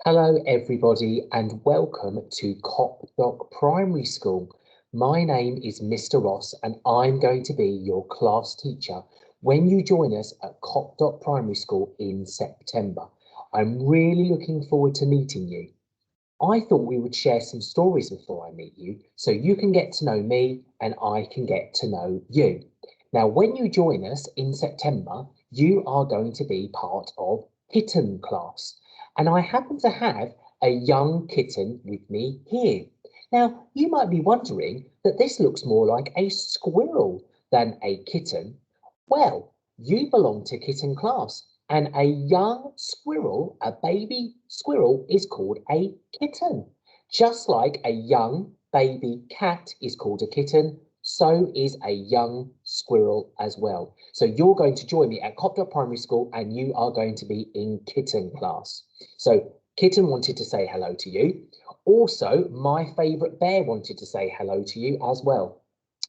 Hello everybody and welcome to Copdock Primary School. My name is Mr. Ross and I'm going to be your class teacher when you join us at Copdock Primary School in September. I'm really looking forward to meeting you. I thought we would share some stories before I meet you so you can get to know me and I can get to know you. Now, when you join us in September, you are going to be part of Kitten class. And I happen to have a young kitten with me here. Now, you might be wondering that this looks more like a squirrel than a kitten. Well, you belong to kitten class, and a young squirrel, a baby squirrel, is called a kitten. Just like a young baby cat is called a kitten, so is a young squirrel as well. So you're going to join me at Copdock Primary School and you are going to be in kitten class. So Kitten wanted to say hello to you. Also, my favourite bear wanted to say hello to you as well.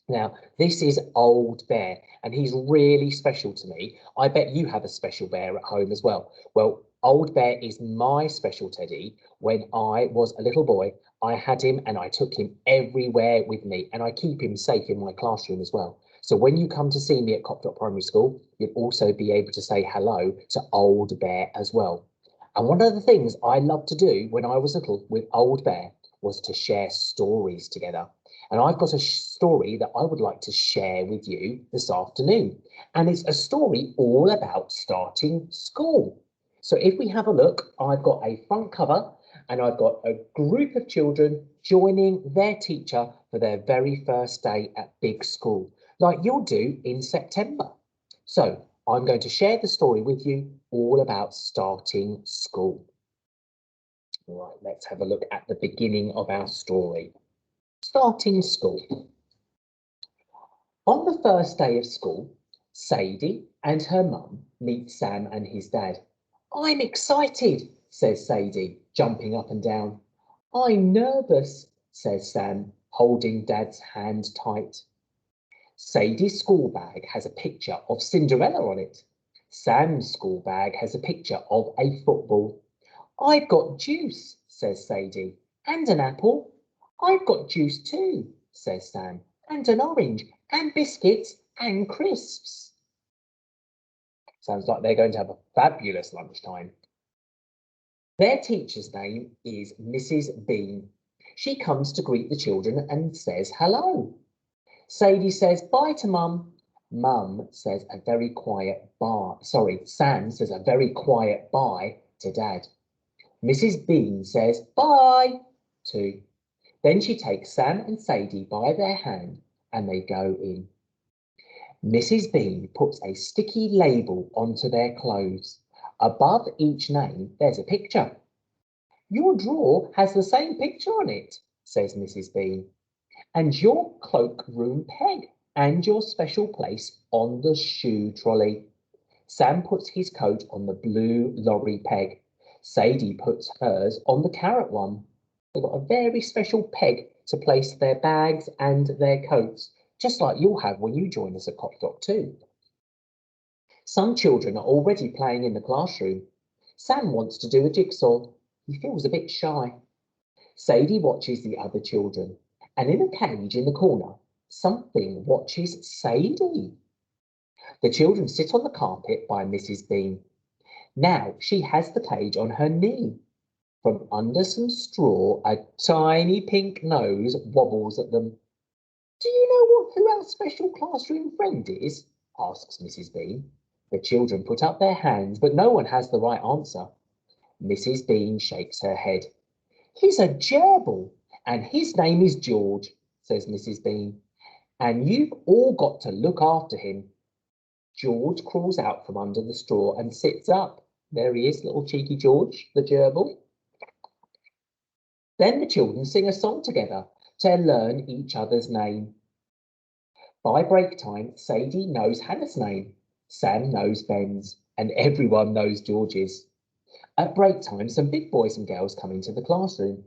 Now, this is Old Bear, and he's really special to me. I bet you have a special bear at home as well. Well, Old Bear is my special teddy. When I was a little boy, I had him and I took him everywhere with me, and I keep him safe in my classroom as well. So when you come to see me at Copdock Primary School, you'll also be able to say hello to Old Bear as well. And one of the things I loved to do when I was little with Old Bear was to share stories together. And I've got a story that I would like to share with you this afternoon. And it's a story all about starting school. So if we have a look, I've got a front cover and I've got a group of children joining their teacher for their very first day at big school, like you'll do in September. So I'm going to share the story with you all about starting school. Right, let's have a look at the beginning of our story. Starting school. On the first day of school, Sadie and her mum meet Sam and his dad. I'm excited, says Sadie, jumping up and down. I'm nervous, says Sam, holding Dad's hand tight. Sadie's school bag has a picture of Cinderella on it. Sam's school bag has a picture of a football. I've got juice, says Sadie, and an apple. I've got juice too, says Sam, and an orange, and biscuits, and crisps. Sounds like they're going to have a fabulous lunchtime. Their teacher's name is Mrs. Bean. She comes to greet the children and says hello. Sadie says bye to Mum. Mum says a very quiet bye. Sam says a very quiet bye to Dad. Mrs. Bean says bye too. Then she takes Sam and Sadie by their hand and they go in. Mrs. Bean puts a sticky label onto their clothes. Above each name, there's a picture. Your drawer has the same picture on it, says Mrs. Bean. And your cloakroom peg and your special place on the shoe trolley. Sam puts his coat on the blue lorry peg. Sadie puts hers on the carrot one. They've got a very special peg to place their bags and their coats, just like you'll have when you join us at Copdock too. Some children are already playing in the classroom. Sam wants to do a jigsaw. He feels a bit shy. Sadie watches the other children, and in a cage in the corner, something watches Sadie. The children sit on the carpet by Mrs. Bean. Now she has the cage on her knee. From under some straw, a tiny pink nose wobbles at them. Do you know who our special classroom friend is? Asks Mrs. Bean. The children put up their hands, but no one has the right answer. Mrs. Bean shakes her head. He's a gerbil, and his name is George, says Mrs. Bean. And you've all got to look after him. George crawls out from under the straw and sits up. There he is, little cheeky George, the gerbil. Then the children sing a song together to learn each other's name. By break time, Sadie knows Hannah's name, Sam knows Ben's, and everyone knows George's. At break time, some big boys and girls come into the classroom.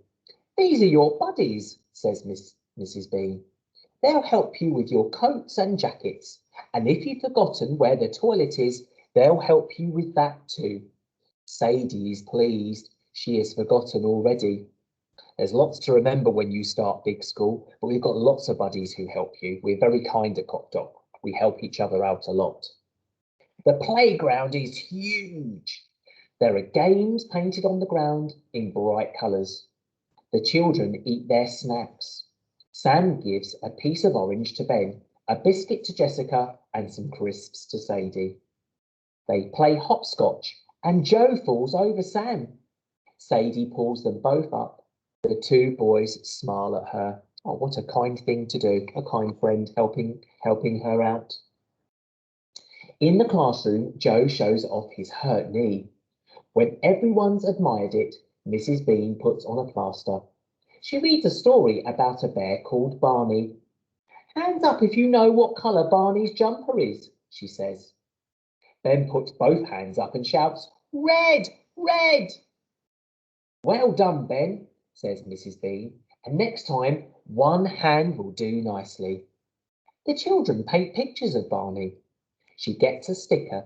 These are your buddies, says Mrs. Bean. They'll help you with your coats and jackets, and if you've forgotten where the toilet is, they'll help you with that too. Sadie is pleased. She is forgotten already. There's lots to remember when you start big school, but we've got lots of buddies who help you. We're very kind at Copdock. We help each other out a lot. The playground is huge. There are games painted on the ground in bright colours. The children eat their snacks. Sam gives a piece of orange to Ben, a biscuit to Jessica, and some crisps to Sadie. They play hopscotch, and Joe falls over Sam. Sadie pulls them both up. The two boys smile at her. Oh, what a kind thing to do. A kind friend helping her out. In the classroom, Joe shows off his hurt knee. When everyone's admired it, Mrs. Bean puts on a plaster. She reads a story about a bear called Barney. Hands up if you know what colour Barney's jumper is, she says. Ben puts both hands up and shouts, Red! Red! Well done, Ben, says Mrs. Bean, and next time one hand will do nicely. The children paint pictures of Barney. Sam gets a sticker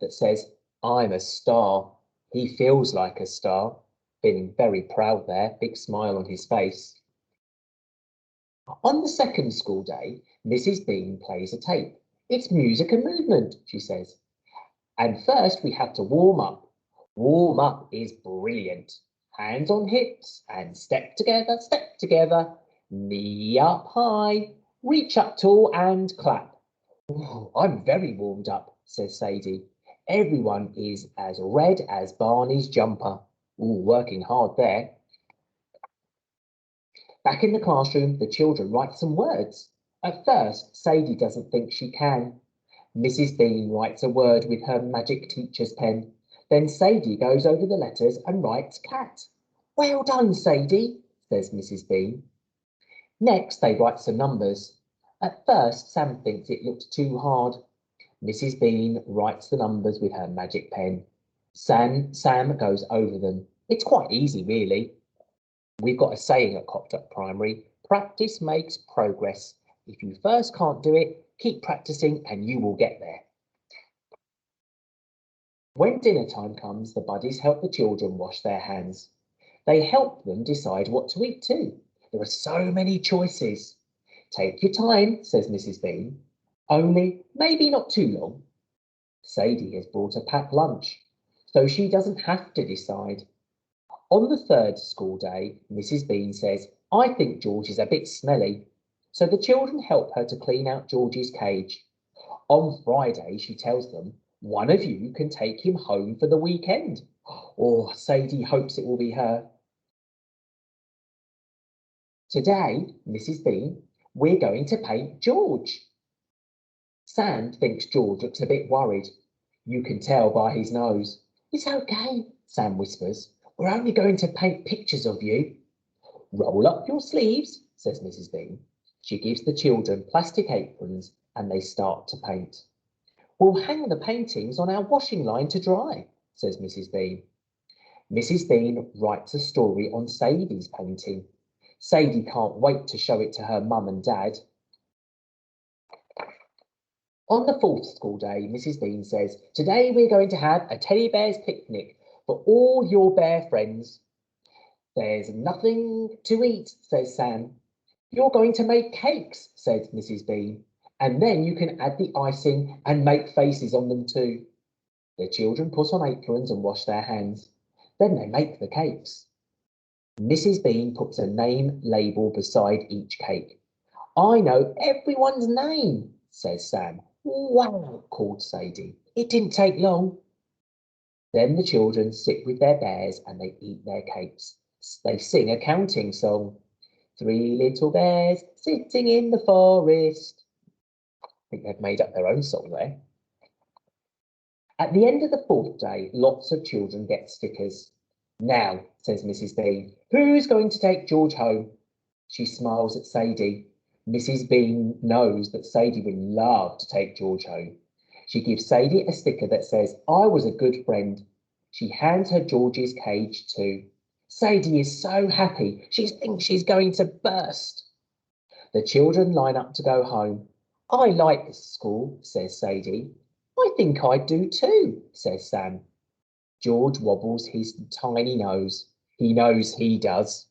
that says, I'm a star. He feels like a star. Feeling very proud there, big smile on his face. On the second school day, Mrs. Bean plays a tape. It's music and movement, she says. And first we have to warm up. Warm up is brilliant. Hands on hips and step together, knee up high, reach up tall and clap. Oh, I'm very warmed up, says Sadie. Everyone is as red as Barney's jumper. Ooh, working hard there. Back in the classroom, the children write some words. At first, Sadie doesn't think she can. Mrs. Bean writes a word with her magic teacher's pen. Then Sadie goes over the letters and writes cat. Well done, Sadie, says Mrs. Bean. Next, they write some numbers. At first, Sam thinks it looks too hard. Mrs. Bean writes the numbers with her magic pen. Sam goes over them. It's quite easy, really. We've got a saying at Copdock Primary, practice makes progress. If you first can't do it, keep practicing and you will get there. When dinner time comes, the buddies help the children wash their hands. They help them decide what to eat too. There are so many choices. Take your time, says Mrs. Bean. Only maybe not too long. Sadie has brought a packed lunch, so she doesn't have to decide. On the third school day, Mrs. Bean says, I think George is a bit smelly. So the children help her to clean out George's cage. On Friday, she tells them, one of you can take him home for the weekend. Oh, Sadie hopes it will be her. Today, Mrs. Bean, we're going to paint George. Sam thinks George looks a bit worried. You can tell by his nose. It's okay, Sam whispers. We're only going to paint pictures of you. Roll up your sleeves, says Mrs. Bean. She gives the children plastic aprons and they start to paint. We'll hang the paintings on our washing line to dry, says Mrs. Bean. Mrs. Bean writes a story on Sadie's painting. Sadie can't wait to show it to her mum and dad. On the fourth school day, Mrs. Bean says, today we're going to have a teddy bear's picnic for all your bear friends. There's nothing to eat, says Sam. You're going to make cakes, said Mrs. Bean, and then you can add the icing and make faces on them too. The children put on aprons and wash their hands. Then they make the cakes. Mrs. Bean puts a name label beside each cake. I know everyone's name, says Sam. Wow, called Sadie. It didn't take long. Then the children sit with their bears and they eat their cakes. They sing a counting song. 3 little bears sitting in the forest. I think they've made up their own song there. At the end of the fourth day, lots of children get stickers. Now, says Mrs. Bean, who's going to take George home? She smiles at Sadie. Mrs. Bean knows that Sadie would love to take George home. She gives Sadie a sticker that says, I was a good friend. She hands her George's cage too. Sadie is so happy. She thinks she's going to burst. The children line up to go home. I like this school, says Sadie. I think I do too, says Sam. George wobbles his tiny nose. He knows he does.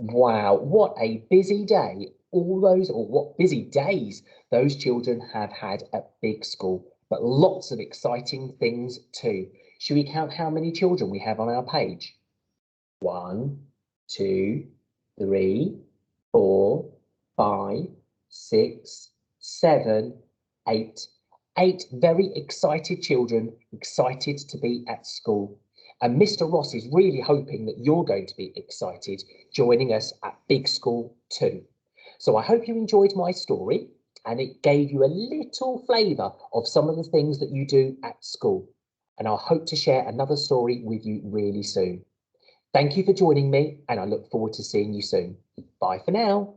Wow, what a busy day. What busy days those children have had at big school, but lots of exciting things too. Should we count how many children we have on our page? 1, 2, 3, 4, 5, 6, 7, 8. 8 very excited children, excited to be at school. And Mr. Ross is really hoping that you're going to be excited joining us at Big School too. So I hope you enjoyed my story and it gave you a little flavour of some of the things that you do at school. And I hope to share another story with you really soon. Thank you for joining me, and I look forward to seeing you soon. Bye for now.